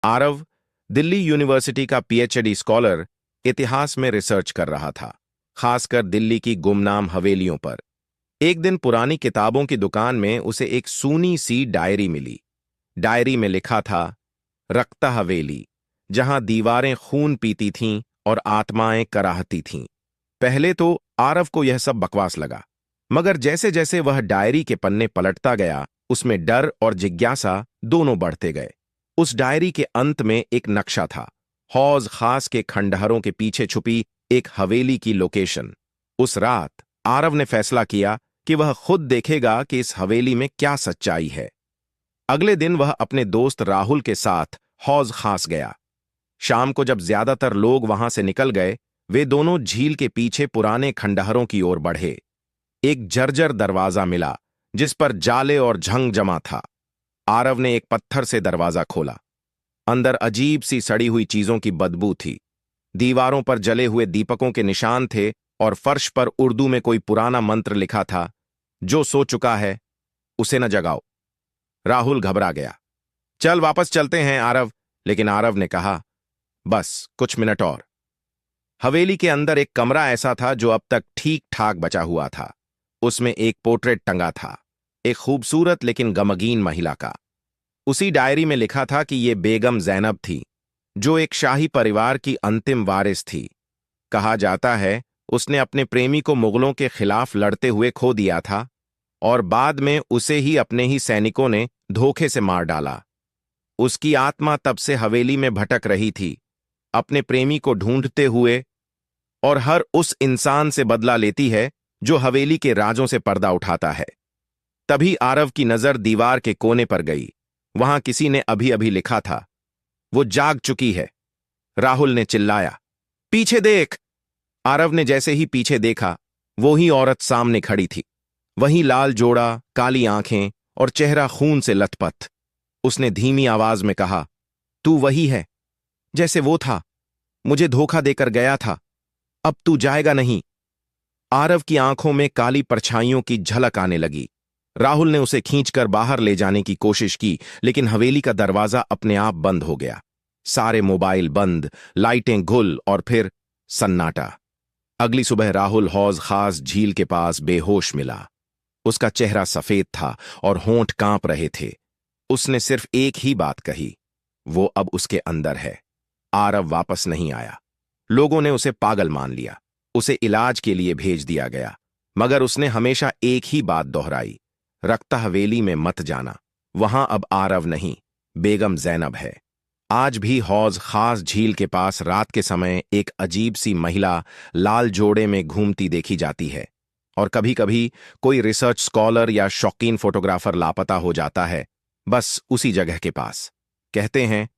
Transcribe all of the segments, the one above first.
Aarav, Delhi university का PhD scholar, इतिहास में रिसर्च कर रहा था, खासकर दिल्ली की गुमनाम हवेलियों पर। एक दिन पुरानी किताबों की दुकान में उसे एक सूनी सी डायरी मिली। डायरी में लिखा था, रक्ता हवेली, जहां दीवारें खून पीती थीं और आत्माएं कराहती थीं। पहले तो आरव को यह सब बकवास लगा, मगर जैसे जैसे वह डायरी के पन्ने पलटता गया, उसमें डर और जिज्ञासा दोनों बढ़ते गए। उस डायरी के अंत में एक नक्शा था, हौज खास के खंडहरों के पीछे छुपी एक हवेली की लोकेशन। उस रात आरव ने फैसला किया कि वह खुद देखेगा कि इस हवेली में क्या सच्चाई है। अगले दिन वह अपने दोस्त राहुल के साथ हौज खास गया। शाम को जब ज्यादातर लोग वहां से निकल गए, वे दोनों झील के पीछे पुराने खंडहरों की ओर बढ़े। एक जर्जर दरवाजा मिला जिस पर जाले और झंग जमा था। आरव ने एक पत्थर से दरवाजा खोला। अंदर अजीब सी सड़ी हुई चीजों की बदबू थी। दीवारों पर जले हुए दीपकों के निशान थे और फर्श पर उर्दू में कोई पुराना मंत्र लिखा था, जो सो चुका है उसे न जगाओ। राहुल घबरा गया। चल वापस चलते हैं आरव, लेकिन आरव ने कहा, बस कुछ मिनट और। हवेली के अंदर एक कमरा ऐसा था जो अब तक ठीक ठाक बचा हुआ था। उसमें एक पोर्ट्रेट टंगा था, एक खूबसूरत लेकिन गमगीन महिला का। उसी डायरी में लिखा था कि ये बेगम जैनब थी, जो एक शाही परिवार की अंतिम वारिस थी। कहा जाता है उसने अपने प्रेमी को मुगलों के खिलाफ लड़ते हुए खो दिया था और बाद में उसे ही अपने ही सैनिकों ने धोखे से मार डाला। उसकी आत्मा तब से हवेली में भटक रही थी, अपने प्रेमी को ढूंढते हुए, और हर उस इंसान से बदला लेती है जो हवेली के राजों से पर्दा उठाता है। तभी आरव की नजर दीवार के कोने पर गई। वहां किसी ने अभी अभी लिखा था, वो जाग चुकी है। राहुल ने चिल्लाया, पीछे देख। आरव ने जैसे ही पीछे देखा, वो ही औरत सामने खड़ी थी। वही लाल जोड़ा, काली आंखें और चेहरा खून से लथपथ। उसने धीमी आवाज में कहा, तू वही है जैसे वो था, मुझे धोखा देकर गया था, अब तू जाएगा नहीं। आरव की आंखों में काली परछाइयों की झलक आने लगी। राहुल ने उसे खींचकर बाहर ले जाने की कोशिश की, लेकिन हवेली का दरवाजा अपने आप बंद हो गया। सारे मोबाइल बंद, लाइटें गुल और फिर सन्नाटा। अगली सुबह राहुल हौज खास झील के पास बेहोश मिला। उसका चेहरा सफेद था और होंठ कांप रहे थे। उसने सिर्फ एक ही बात कही, वो अब उसके अंदर है। आरव वापस नहीं आया। लोगों ने उसे पागल मान लिया। उसे इलाज के लिए भेज दिया गया, मगर उसने हमेशा एक ही बात दोहराई, रक्ता हवेली में मत जाना, वहां अब आरव नहीं, बेगम जैनब है। आज भी हौज खास झील के पास रात के समय एक अजीब सी महिला लाल जोड़े में घूमती देखी जाती है, और कभी कभी कोई रिसर्च स्कॉलर या शौकीन फोटोग्राफर लापता हो जाता है, बस उसी जगह के पास। कहते हैं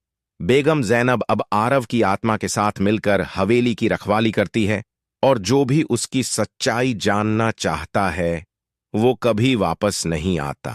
बेगम जैनब अब आरव की आत्मा के साथ मिलकर हवेली की रखवाली करती है, और जो भी उसकी सच्चाई जानना चाहता है वो कभी वापस नहीं आता।